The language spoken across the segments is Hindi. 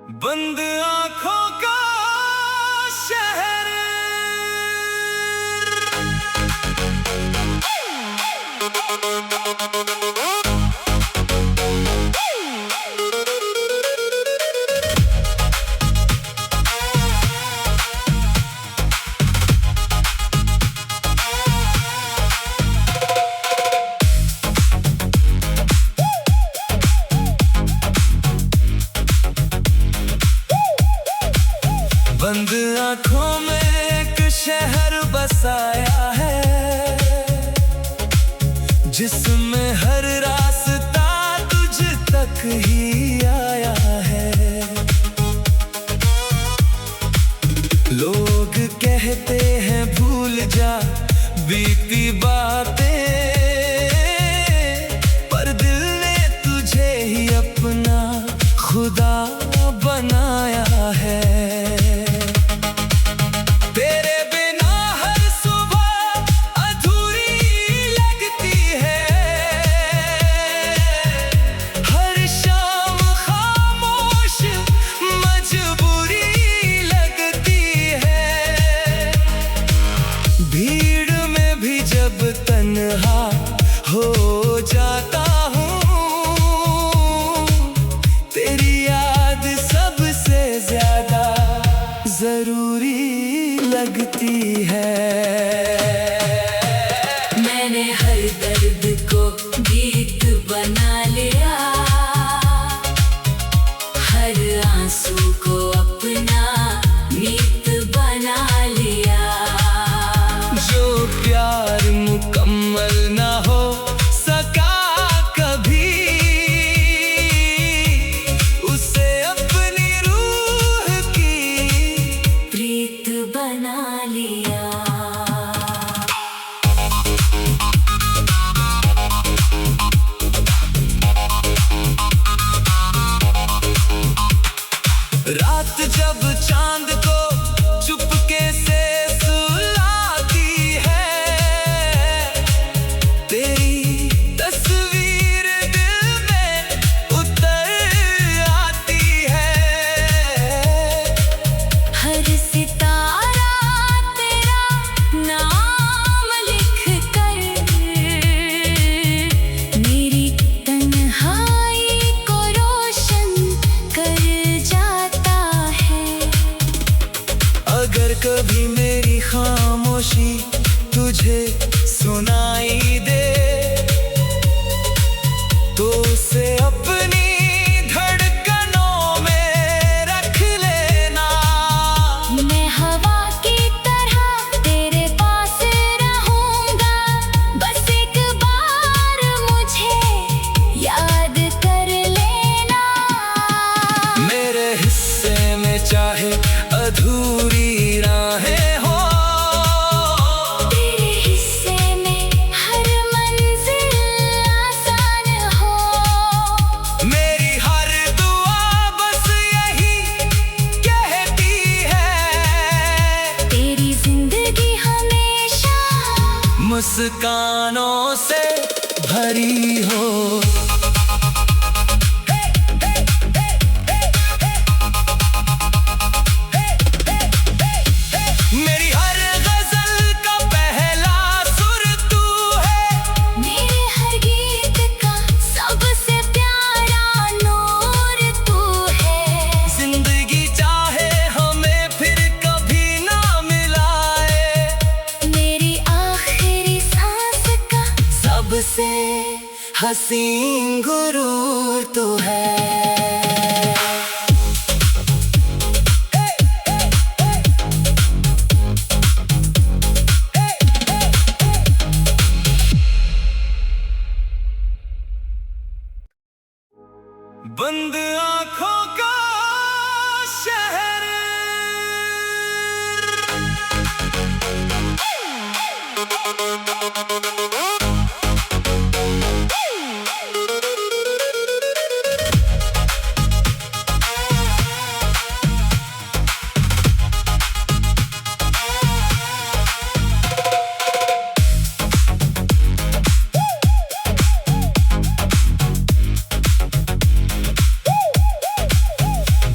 बंद आंखों का शहर। बंद आंखों में एक शहर बसाया है, जिसमें हर रास्ता तुझ तक ही आया है। लोग कहते हैं भूल जा बीती बातें, पर दिल ने तुझे ही अपना खुदा बनाया है। भीड़ में भी जब तन्हा हो जाता हूँ, तेरी याद सबसे ज्यादा जरूरी लगती है। मैंने हर दर्द को गीत बना लिया, हर आंसू को अपना मीत बना लिया। जो प्यार मुकम्मल ना हो सका कभी, उसे अपनी रूह की प्रीत बना लिया। रात जब चांद को चुपके से सुलाती है, तेरी तस्वीर दिल में उतर आती है। हर सितारा तेरा नाम लिख कर मेरी तन्हाई को रोशन कर जाता है। अगर कभी मेरी खामोशी तुझे सुनाई दे, तो उसे अपनी धड़कनों में रख लेना। मैं हवा की तरह तेरे पास रहूंगा, बस एक बार मुझे याद कर लेना। मेरे हिस्से में चाहे अधूरी राहें हो, तेरे हिस्से में हर मंजिल आसान हो। मेरी हर दुआ बस यही कहती है, तेरी जिंदगी हमेशा मुस्कानों से भरी हो। मेरी हर गजल का पहला सुर तू है, मेरे हर गीत का सबसे प्यारा नूर तू है। जिंदगी चाहे हमें फिर कभी ना मिलाए, मेरी आखिरी सांस का सबसे हसीन गुरूर तू है। बंद आंखों का शहर।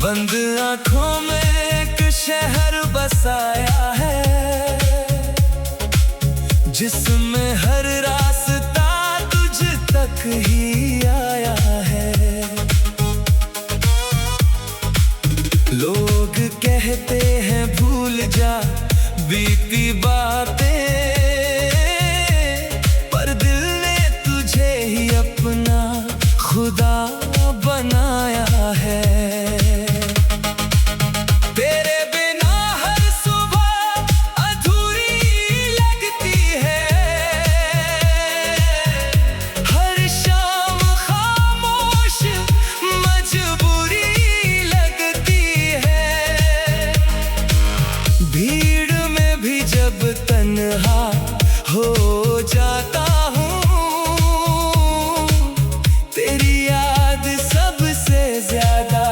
बंद आंखों में एक शहर बसाया है, जिसमें हर रास्ता तुझ तक ही आया है। लोग कहते हैं भूल जा बीती बातें, पर दिल ने तुझे ही अपना खुदा बनाया है। तेरे बिना हर सुबह अधूरी लगती है, हर शाम खामोश मजबूरी लगती है। भीड़ में भी जब तन्हा हो जाता हूँ, तेरी याद सबसे ज्यादा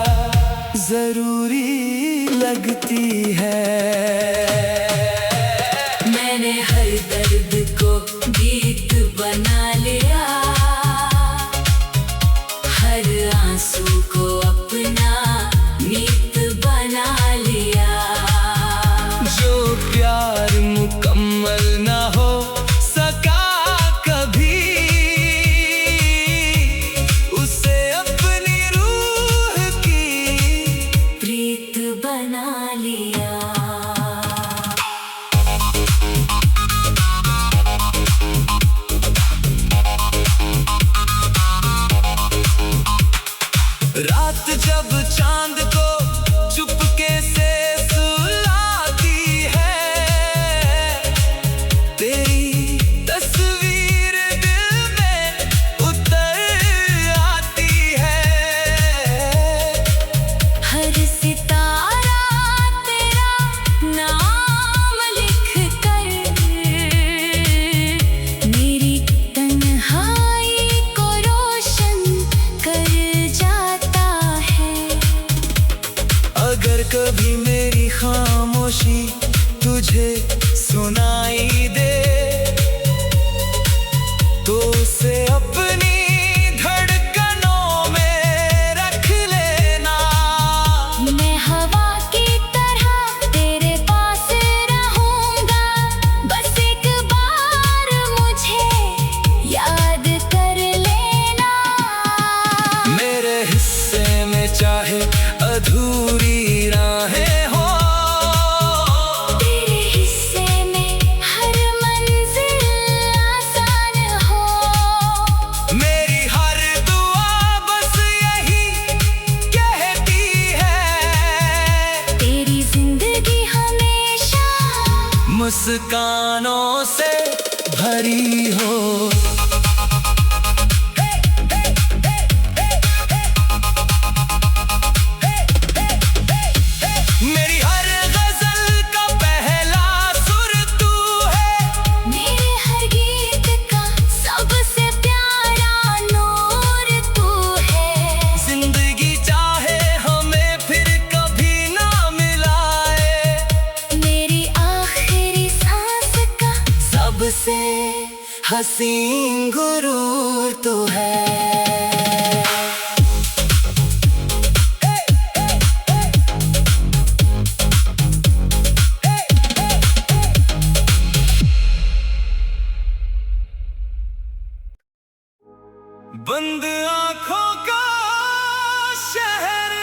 जरूरी लगती है। मैंने हर दर्द को गीत बना लिया, हर आंसू को अपना मीत बना लिया। जो प्यार मुकम्मल ना हो सका कभी, उसे अपनी रूह की प्रीत बना लिया। रात जब चांद को चुपके से सुलाती है, तेरी तस्वीर दिल में उतर आती है। हर सितारा तेरा नाम लिख कर मेरी तन्हाई को रोशन कर जाता है। अगर कभी मेरी खामोशी तुझे सुनाई दे, तो उसे अपनी धड़कनों में रख लेना। मैं हवा की तरह तेरे पास रहूंगा, बस एक बार मुझे याद कर लेना। मेरे हिस्से में चाहे अधूरी राहें हो, तेरे हिस्से में हर मंजिल आसान हो। मेरी हर दुआ बस यही कहती है, तेरी जिंदगी हमेशा मुस्कानों से भरी हो। मेरी हर गजल का पहला सुर तू है, मेरे हर गीत का सबसे प्यारा नूर तू है। जिंदगी चाहे हमें फिर कभी ना मिलाए, मेरी आखिरी सांस का सबसे हसीन गुरूर तू है। बंद आंखों का शहर,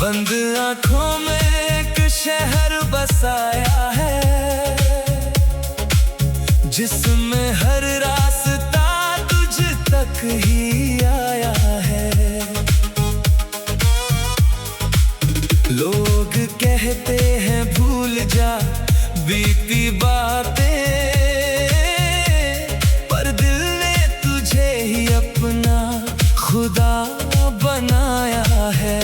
बंद आंखों में एक शहर बसाया है, जिसमें हर रास्ता तुझ तक ही आया है। लोग कहते हैं भूल जा बीती बातें, पर दिल ने तुझे ही अपना खुदा बनाया है।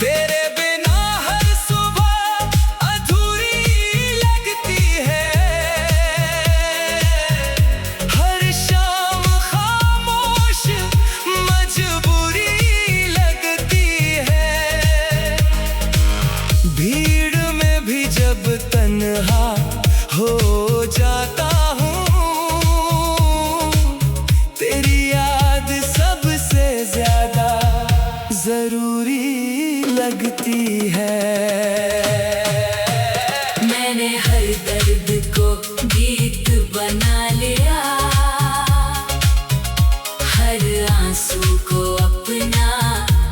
तेरे बिना लगती है। मैंने हर दर्द को गीत बना लिया, हर आंसू को अपना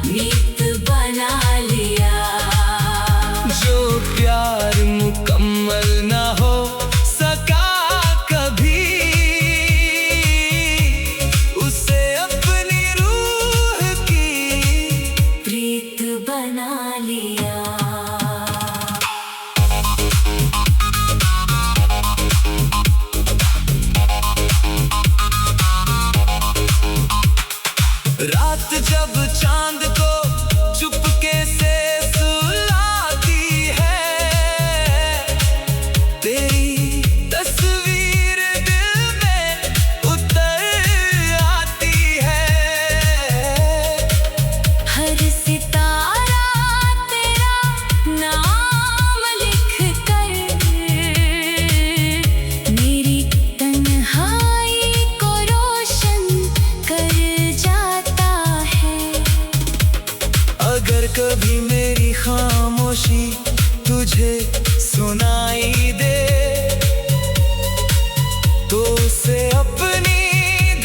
मीत बना लिया। जो प्यार मुकम्मल ना हो सका कभी, उसे अपनी रूह की प्रीत बना लिया। रात जब चांद को चुपके से सुलाती है, तेरी तस्वीर दिल में उतर आती है। हर सितारा तेरा नाम लिख कर मेरी तन्हाई को रोशन कर जाता है। अगर कभी मेरी खामोशी तुझे सुनाई दे, तो उसे अपनी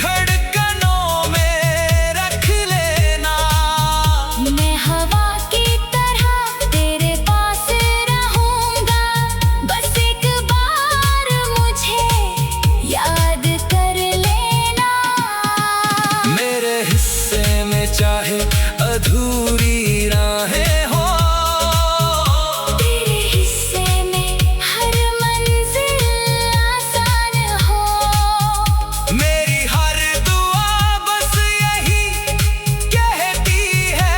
धड़कनों में रख लेना। मैं हवा की तरह तेरे पास रहूंगा, बस एक बार मुझे याद कर लेना। मेरे हिस्से में चाहे अधूरी राहें हो, तेरे हिस्से में हर मंजिल आसान हो। मेरी हर दुआ बस यही कहती है,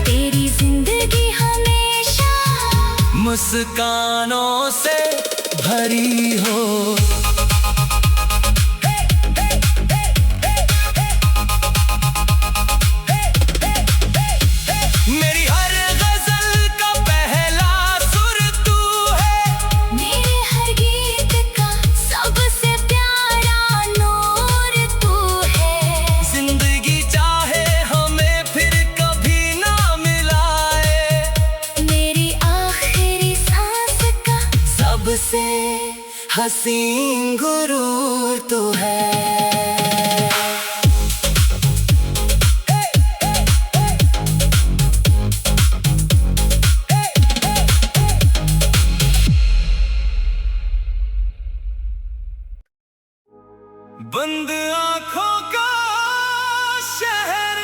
तेरी जिंदगी हमेशा मुस्कानों से भरी हो। मेरी हर गजल का पहला सुर तू है, मेरे हर गीत का सबसे प्यारा नूर तू है। जिंदगी चाहे हमें फिर कभी ना मिलाए, मेरी आखिरी सांस का सबसे हसीन गुरूर तू है। बंद आँखों का शहर,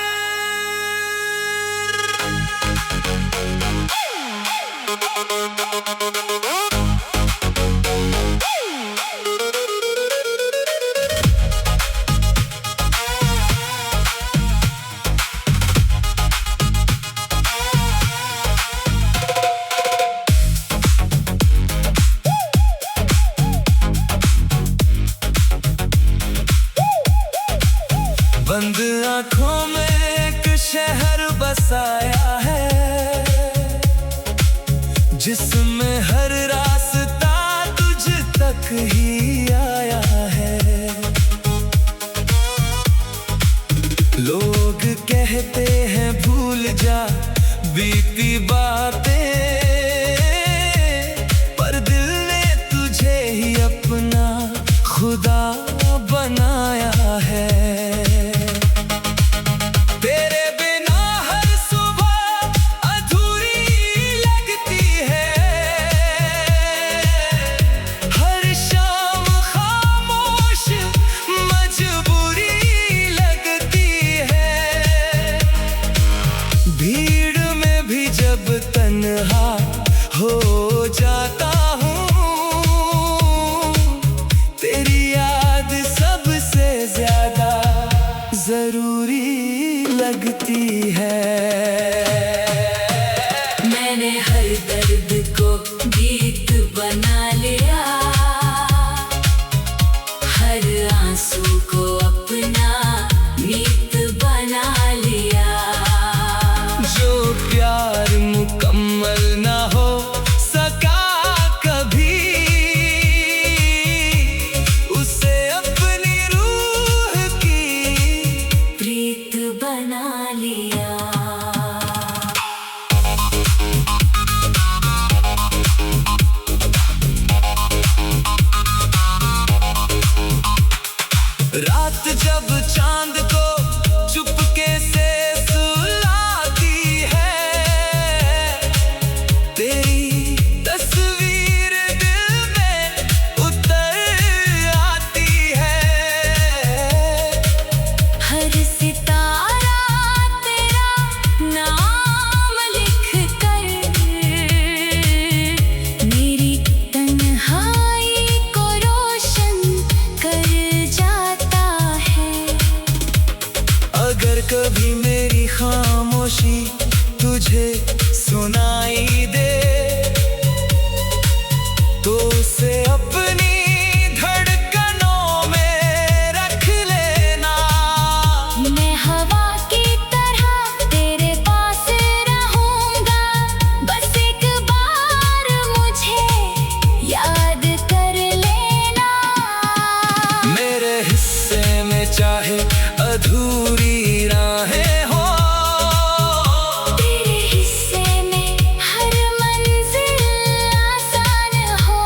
बंद आँखों में एक शहर बसाया है, जिसमें हर रास्ता तुझ तक ही आया है। लोग कहते हैं भूल जा बीती बातें, पर दिल ने तुझे ही अपना खुदा बनाया है। तेरे बिना हर सुबह अधूरी लगती है, हर शाम खामोश मजबूरी लगती है। भीड़ में भी जब तन्हा हो जाता हूँ, तेरी याद सबसे ज्यादा जरूरी लगती है। मैंने हर दर्द को गीत बना लिया, हर आंसू को अपना मीत बना लिया। जो प्यार मुकम्मल ना हो सका कभी, उसे अपनी रूह की प्रीत बना लिया। तुझे सुनाई दे तो उसे अपनी धड़कनों में रख लेना। मैं हवा की तरह तेरे पास रहूंगा, बस एक बार मुझे याद कर लेना। मेरे हिस्से में चाहे अधूरी राहें हो, तेरे हिस्से में हर मंजिल आसान हो।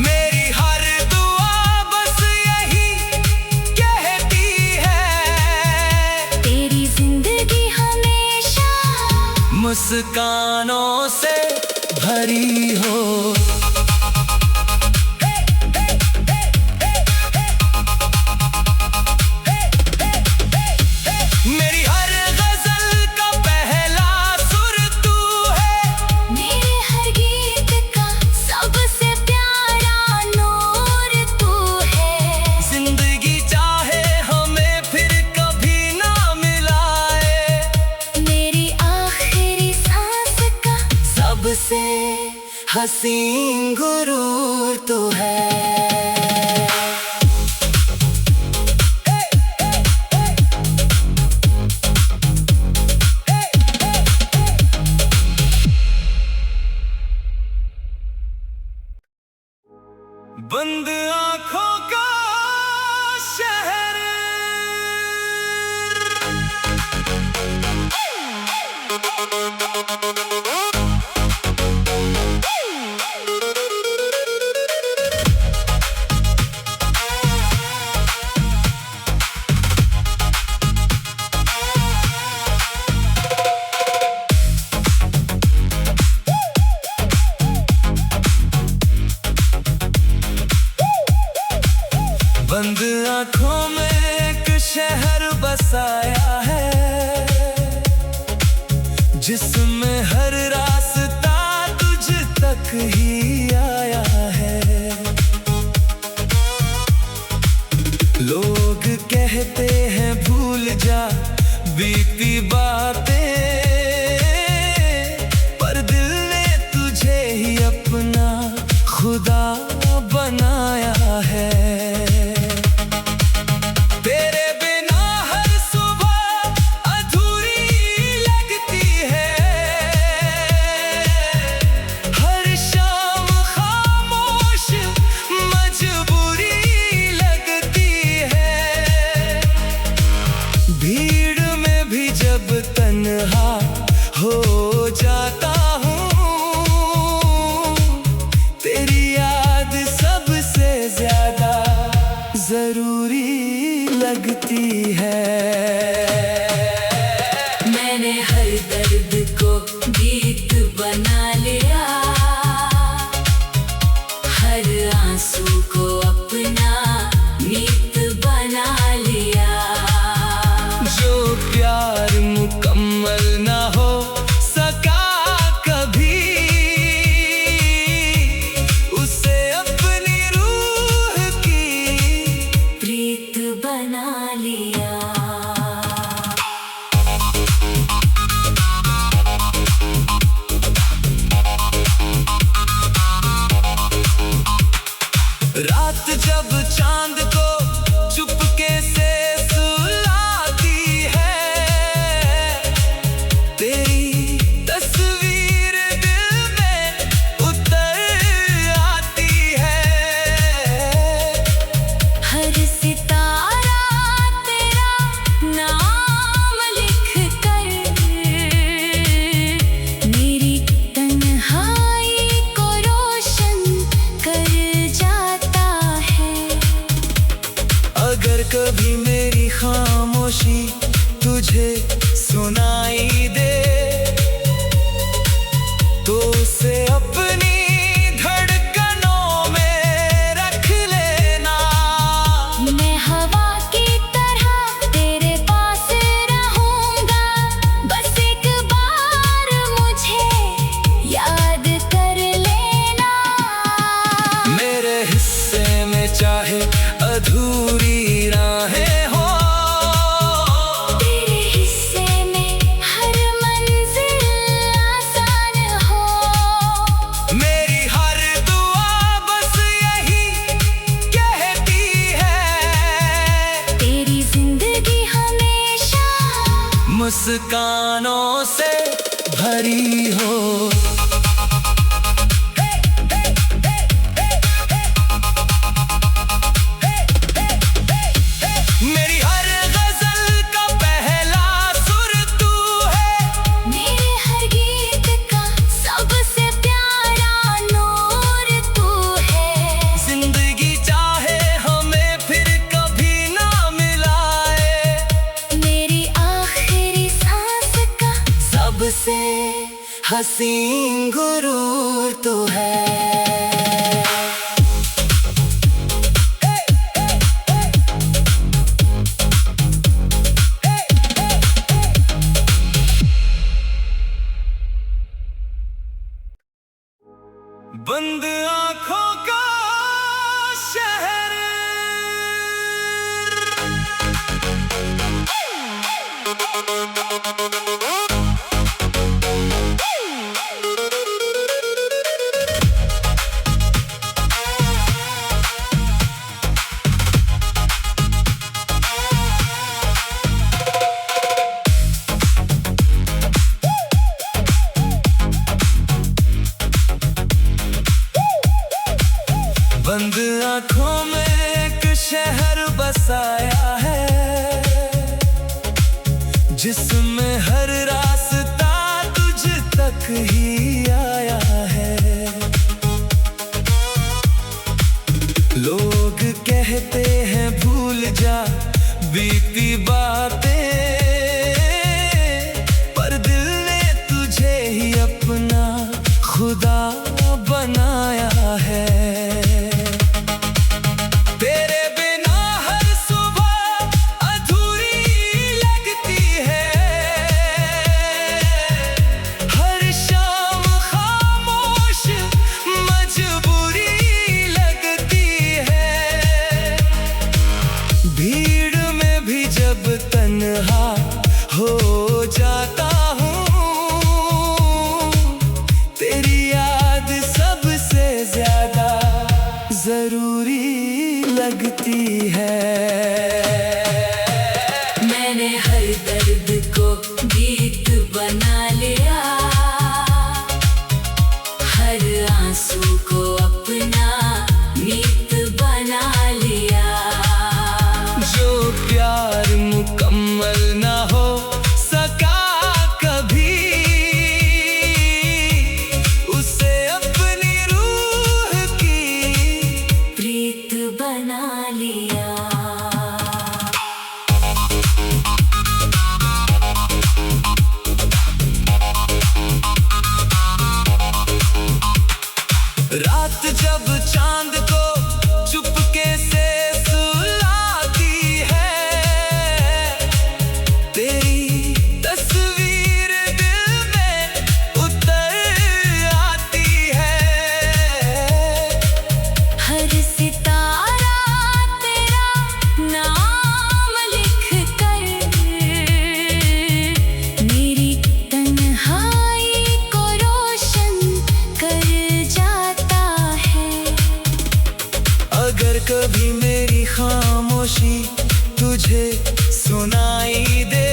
मेरी हर दुआ बस यही कहती है, तेरी जिंदगी हमेशा मुस्कानों से भरी हो। मेरी हर गजल का पहला सुर तू है, मेरे हर गीत का सबसे प्यारा नूर तू है। जिंदगी चाहे हमें फिर कभी ना मिलाए, मेरी आखिरी सांस का सबसे हसीन गुरूर तू है। बंद आँखों का शहर, बंद आँखों में एक शहर बसाया है, जिसमें हर रास्ता तुझ तक ही आया है। लोग कहते हैं भूल जा बीती बातें, पर दिल ने तुझे ही अपना खुदा बनाया है। तेरे बिना हर सुबह अधूरी लगती है, हर शाम खामोश मजबूरी लगती है। भीड़ में भी जब तन्हा हो जाता हूँ, तेरी याद सबसे ज्यादा जरूरी लगती है। मैंने हर दर्द को गीत बना लिया, हर आंसू को अपना मीत बना लिया। जो प्यार मुकम्मल ना हो सका कभी, उसे अपनी रूह की प्रीत बना लिया। रात जब चांद को चुपके से सुलाती है, तेरी तस्वीर दिल में उतर आती है। हर सितारा तेरा नाम लिख कर मेरी तन्हाई को रोशन कर जाता है। अगर कभी मेरी खामोशी तुझे सुनाई दे तो उसे अपनी धड़कनों में रख लेना। मैं हवा की तरह तेरे पास रहूंगा, बस एक बार मुझे याद कर लेना। मेरे हिस्से में चाहे अधूरी राहें हो, तेरे हिस्से में हर मंजिल हसीन गुरूर तो है। बंद आंखों का शहर, बंद आंखों में एक शहर बसाया है, जिसमें हर रास्ता तुझ तक ही आया है। लोग कहते हैं भूल जा बीती बातें, पर दिल ने तुझे ही अपना खुदा बनाया है। भीड़ में भी जब तन्हा हो जाता हूँ, तेरी याद सबसे ज्यादा जरूरी लगती है। मैंने हर दर्द को गीत बना लिया, हर आंसू को अपना मीत बना लिया। जो प्यार मुकम्मल ना हो सका कभी, उसे अपनी रूह की प्रीत बना लिया। रात जब चांद को चुपके से सुलाती है, तेरी तस्वीर दिल में उतर आती है। हर सितारा तेरा नाम लिख कर मेरी तन्हाई को रोशन कर जाता है। अगर कभी मेरी खामोशी तुझे सुनाई दे,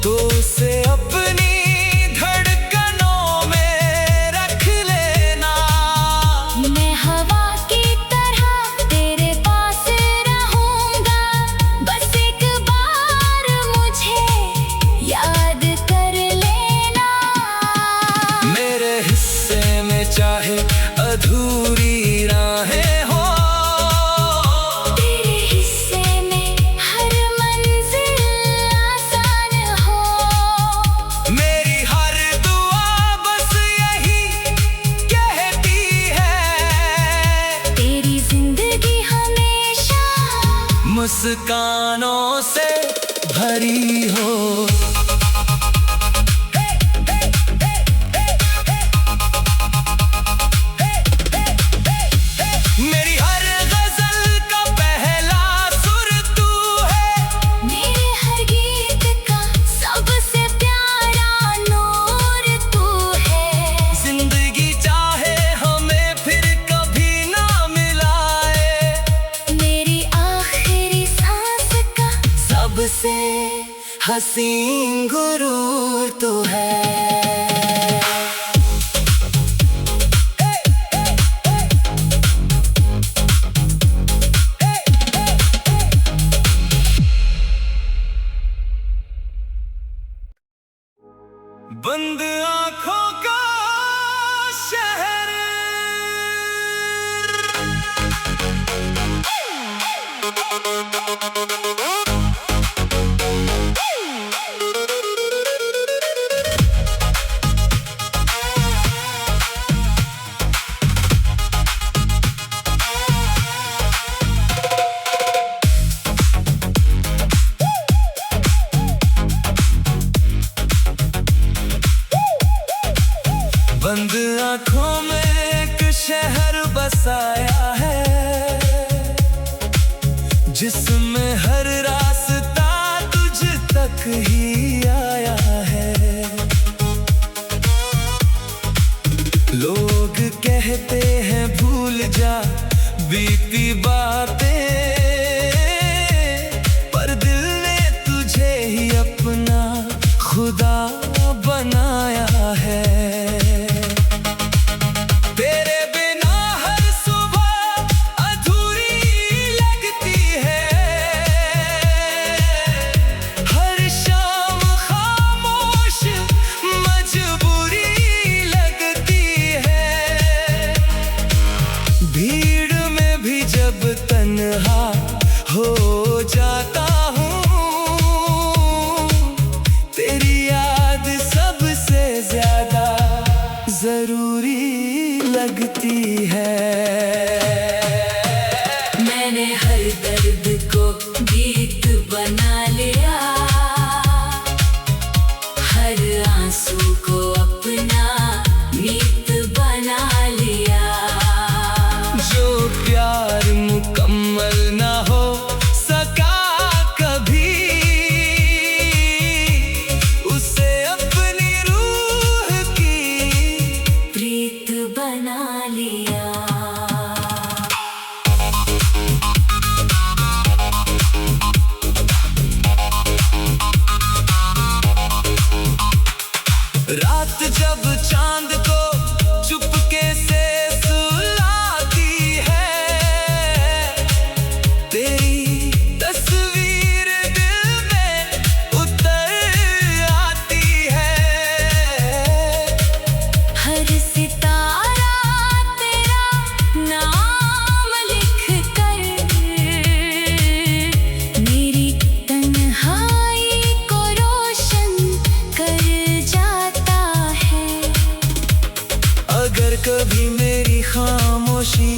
तो उसे अपनी धड़कनों में रख लेना। मैं हवा की तरह तेरे पास रहूंगा, बस एक बार मुझे याद कर लेना। मेरे हिस्से में चाहे अधूरी राहें हो, तेरे हिस्से में हर मंजिल आसान हो। मेरी हर दुआ बस यही कहती है, तेरी जिंदगी हमेशा मुस्कानों से भरी हो। मेरी हर गजल का पहला सुर तू है, मेरे हर गीत का सबसे प्यारा नूर तू है। जिंदगी चाहे हमें फिर कभी ना मिलाए, मेरी आखिरी सांस का सबसे हसीन गुरूर तो है। बंद आंखों का शहर, बंद आंखों में एक शहर बसाया है, जिसमें हर रास्ता तुझ तक ही आया है। लोग कहते हैं भूल जा बीती बातें, पर दिल ने तुझे ही अपना खुदा बनाया है। तेरे बिना हर सुबह अधूरी लगती है, हर शाम खामोश मजबूरी लगती है। भीड़ में भी जब तन्हा हो जाता हूँ, तेरी याद सबसे ज्यादा जरूरी लगती है। मैंने हर दर्द को गीत बना लिया, हर आंसू को अपना मीत बना लिया। जो प्यार मुकम्मल ना हो सका कभी, उसे अपनी रूह की प्रीत बना लिया। रात जब चांद को चुपके से सुलाती है, तेरी तस्वीर दिल में उतर आती है। हर सितारा तेरा नाम लिख कर मेरी तन्हाई को रोशन कर जाता है। अगर कभी मेरी खामोशी